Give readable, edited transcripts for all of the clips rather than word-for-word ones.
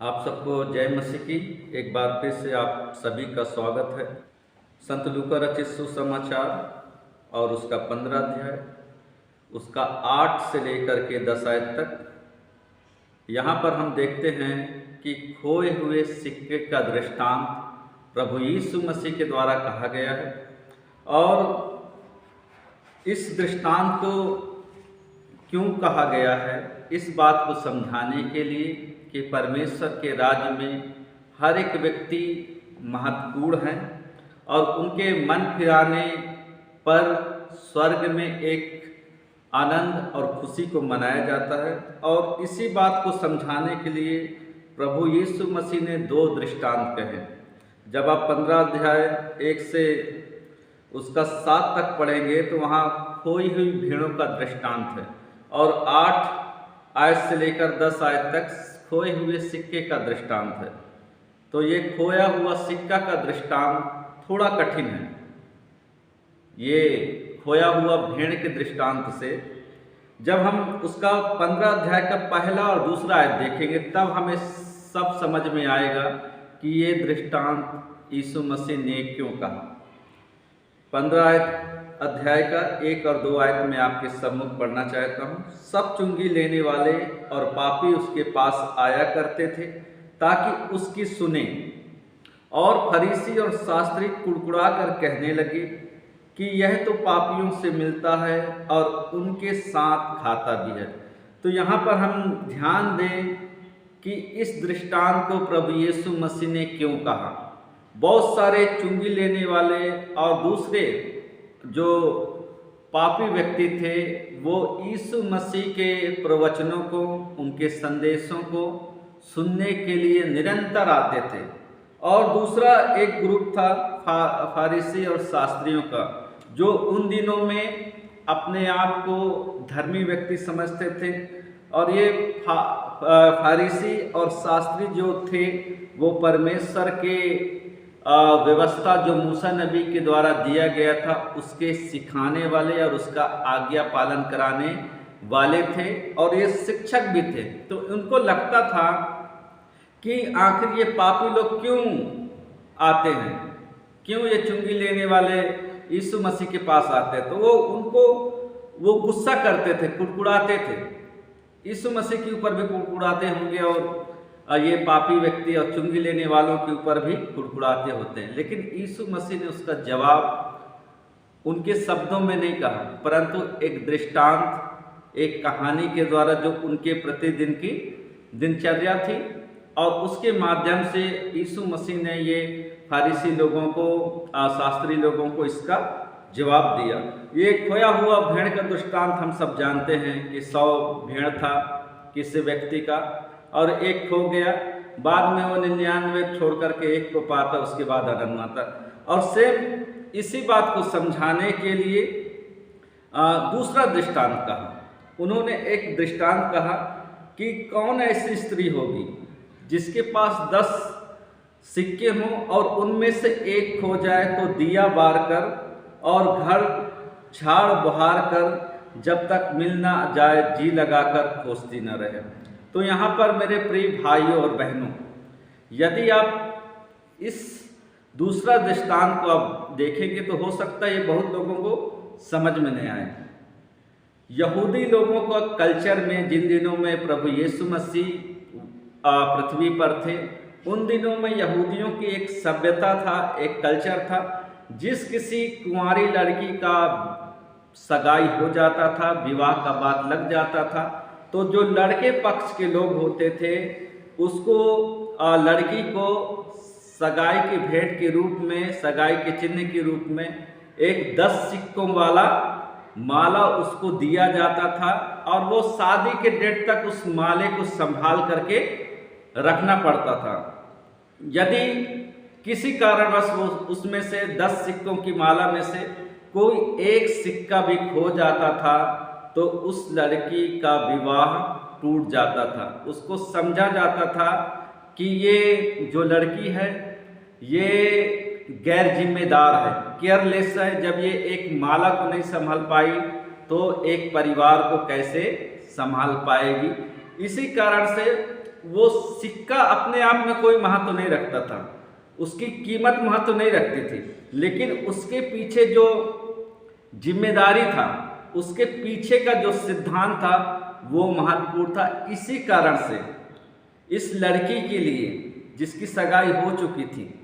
आप सबको जय मसीह की। एक बार फिर से आप सभी का स्वागत है। संत लूका रचित सुसमाचार और उसका 15 अध्याय, उसका 8 से लेकर के 10 आयत तक। यहाँ पर हम देखते हैं कि खोए हुए सिक्के का दृष्टांत प्रभु यीशु मसीह के द्वारा कहा गया है। और इस दृष्टांत को क्यों कहा गया है, इस बात को समझाने के लिए कि परमेश्वर के राज्य में हर एक व्यक्ति महत्वपूर्ण है और उनके मन फिराने पर स्वर्ग में एक आनंद और खुशी को मनाया जाता है। और इसी बात को समझाने के लिए प्रभु यीशु मसीह ने 2 दृष्टांत कहे। जब आप 15 अध्याय 1 से उसका 7 तक पढ़ेंगे तो वहाँ खोई हुई भेड़ों का दृष्टांत है, और 8 आयत से लेकर 10 आयत तक खोए हुए सिक्के का दृष्टांत है। तो ये खोया हुआ सिक्का का दृष्टांत थोड़ा कठिन है। ये खोया हुआ भेड़ के दृष्टांत से जब हम उसका 15 अध्याय का पहला और दूसरा आयत देखेंगे तब हमें सब समझ में आएगा कि ये दृष्टांत यीशु मसीह ने क्यों कहा। 15 अध्याय का 1 और 2 आयत में आपके सम्मुख पढ़ना चाहता हूँ। सब चुंगी लेने वाले और पापी उसके पास आया करते थे ताकि उसकी सुने, और फरीसी और शास्त्री कुड़कुड़ा कर कहने लगे कि यह तो पापियों से मिलता है और उनके साथ खाता भी है। तो यहाँ पर हम ध्यान दें कि इस दृष्टांत को प्रभु यीशु मसीह ने क्यों कहा। बहुत सारे चुंगी लेने वाले और दूसरे जो पापी व्यक्ति थे वो यीशु मसीह के प्रवचनों को, उनके संदेशों को सुनने के लिए निरंतर आते थे। और दूसरा एक ग्रुप था फारिसी और शास्त्रियों का, जो उन दिनों में अपने आप को धर्मी व्यक्ति समझते थे। और ये फारिसी और शास्त्री जो थे वो परमेश्वर के व्यवस्था जो मूसा नबी के द्वारा दिया गया था उसके सिखाने वाले और उसका आज्ञा पालन कराने वाले थे, और ये शिक्षक भी थे। तो उनको लगता था कि आखिर ये पापी लोग क्यों आते हैं, क्यों ये चुंगी लेने वाले यीशु मसीह के पास आते हैं। तो वो गुस्सा करते थे, कुड़कुड़ाते थे। यीशु मसीह के ऊपर भी कुड़कुड़ाते होंगे और ये पापी व्यक्ति और चुंगी लेने वालों के ऊपर भी कुड़कुड़ाते होते हैं। लेकिन यीशु मसीह ने उसका जवाब उनके शब्दों में नहीं कहा, परंतु एक दृष्टांत, एक कहानी के द्वारा जो उनके प्रतिदिन की दिनचर्या थी, और उसके माध्यम से यीशु मसीह ने ये फारिसी लोगों को, शास्त्री लोगों को इसका जवाब दिया। ये खोया हुआ भेड़ का दृष्टांत हम सब जानते हैं कि 100 भेड़ था किसी व्यक्ति का, और एक खो गया। बाद में वो 99 छोड़ करके एक को पाता, उसके बाद आनंद आता। और सेम इसी बात को समझाने के लिए दूसरा दृष्टांत कहा। उन्होंने एक दृष्टांत कहा कि कौन ऐसी स्त्री होगी जिसके पास 10 सिक्के हों और उनमें से एक खो जाए तो दिया बार कर और घर झाड़ बहार कर जब तक मिल ना जाए जी लगाकर खोजती न रहे। तो यहाँ पर मेरे प्रिय भाइयों और बहनों, यदि आप इस दूसरा दृष्टांत को आप देखेंगे तो हो सकता है ये बहुत लोगों को समझ में नहीं आए। यहूदी लोगों का कल्चर में, जिन दिनों में प्रभु यीशु मसीह पृथ्वी पर थे, उन दिनों में यहूदियों की एक सभ्यता था, एक कल्चर था। जिस किसी कुंवारी लड़की का सगाई हो जाता था, विवाह का बात लग जाता था, तो जो लड़के पक्ष के लोग होते थे उसको लड़की को सगाई की भेंट के रूप में, सगाई के चिन्ह के रूप में एक 10 सिक्कों वाला माला उसको दिया जाता था, और वो शादी के डेट तक उस माले को संभाल करके रखना पड़ता था। यदि किसी कारणवश वो उसमें से 10 सिक्कों की माला में से कोई एक सिक्का भी खो जाता था तो उस लड़की का विवाह टूट जाता था। उसको समझा जाता था कि ये जो लड़की है ये गैर जिम्मेदार है, केयरलेस है। जब ये एक माला को नहीं संभाल पाई तो एक परिवार को कैसे संभाल पाएगी। इसी कारण से वो सिक्का अपने आप में कोई महत्व नहीं रखता था, उसकी कीमत महत्व नहीं रखती थी, लेकिन उसके पीछे जो जिम्मेदारी था, उसके पीछे का जो सिद्धांत था वो महत्वपूर्ण था। इसी कारण से इस लड़की के लिए जिसकी सगाई हो चुकी थी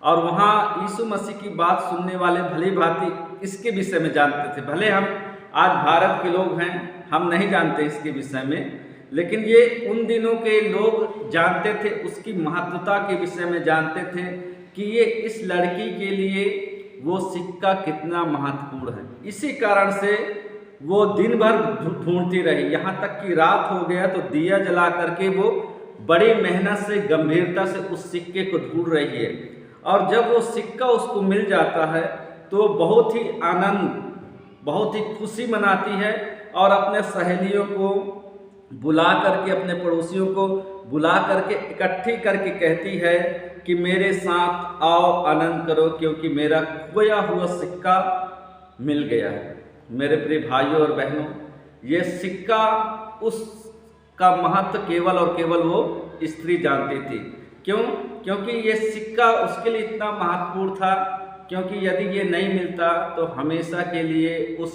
और वहाँ यीशु मसीह की बात सुनने वाले भली भांति इसके विषय में जानते थे, भले हम आज भारत के लोग हैं, हम नहीं जानते इसके विषय में, लेकिन ये उन दिनों के लोग जानते थे, उसकी महत्वता के विषय में जानते थे कि ये इस लड़की के लिए वो सिक्का कितना महत्वपूर्ण है। इसी कारण से वो दिन भर ढूंढती रही, यहाँ तक कि रात हो गया तो दिया जला करके वो बड़ी मेहनत से, गंभीरता से उस सिक्के को ढूंढ रही है। और जब वो सिक्का उसको मिल जाता है तो बहुत ही आनंद, बहुत ही खुशी मनाती है और अपने सहेलियों को बुला करके, अपने पड़ोसियों को बुला करके इकट्ठी करके कहती है कि मेरे साथ आओ, आनंद करो, क्योंकि मेरा खोया हुआ सिक्का मिल गया है। मेरे प्रिय भाइयों और बहनों, ये सिक्का, उसका महत्व केवल और केवल वो स्त्री जानती थी। क्यों? क्योंकि ये सिक्का उसके लिए इतना महत्वपूर्ण था, क्योंकि यदि ये नहीं मिलता तो हमेशा के लिए उस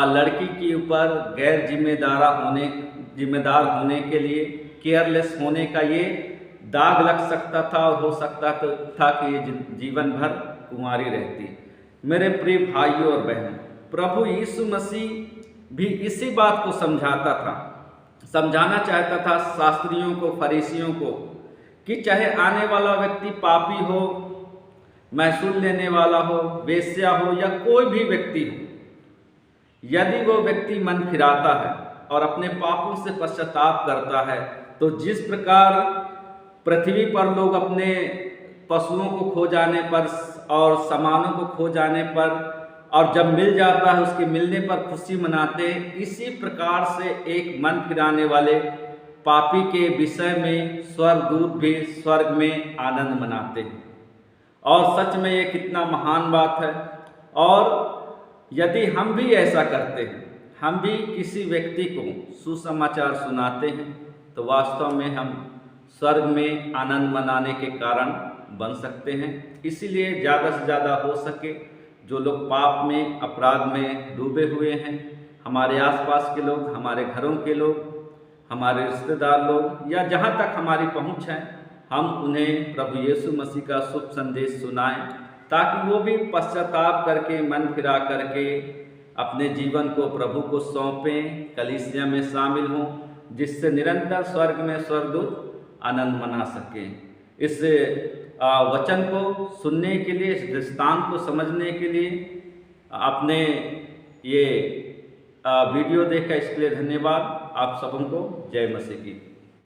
लड़की के ऊपर गैर जिम्मेदार होने के लिए, केयरलेस होने का ये दाग लग सकता था और हो सकता था कि ये जीवन भर कुंवारी रहती। मेरे प्रिय भाइयों और बहनों, प्रभु यीशु मसीह भी इसी बात को समझाना चाहता था शास्त्रियों को, फरीसियों को, कि चाहे आने वाला व्यक्ति पापी हो, महसूल लेने वाला हो, वेश्या हो या कोई भी व्यक्ति हो, यदि वो व्यक्ति मन फिराता है और अपने पापों से पश्चाताप करता है, तो जिस प्रकार पृथ्वी पर लोग अपने पशुओं को खो जाने पर और सामानों को खो जाने पर, और जब मिल जाता है उसके मिलने पर खुशी मनाते हैं, इसी प्रकार से एक मन फिराने वाले पापी के विषय में स्वर्गदूत भी स्वर्ग में आनंद मनाते हैं। और सच में ये कितना महान बात है। और यदि हम भी ऐसा करते हैं, हम भी किसी व्यक्ति को सुसमाचार सुनाते हैं, तो वास्तव में हम स्वर्ग में आनंद मनाने के कारण बन सकते हैं। इसीलिए ज़्यादा से ज़्यादा हो सके जो लोग पाप में, अपराध में डूबे हुए हैं, हमारे आसपास के लोग, हमारे घरों के लोग, हमारे रिश्तेदार लोग, या जहाँ तक हमारी पहुँच है, हम उन्हें प्रभु यीशु मसीह का शुभ संदेश सुनाएं, ताकि वो भी पश्चाताप करके, मन फिरा करके अपने जीवन को प्रभु को सौंपें, कलीसिया में शामिल हों, जिससे निरंतर स्वर्ग में स्वर्गदूत आनंद मना सकें। इस वचन को सुनने के लिए, इस दृष्टांत को समझने के लिए आपने ये वीडियो देखा, इसके लिए धन्यवाद। आप सबों को जय मसीह की।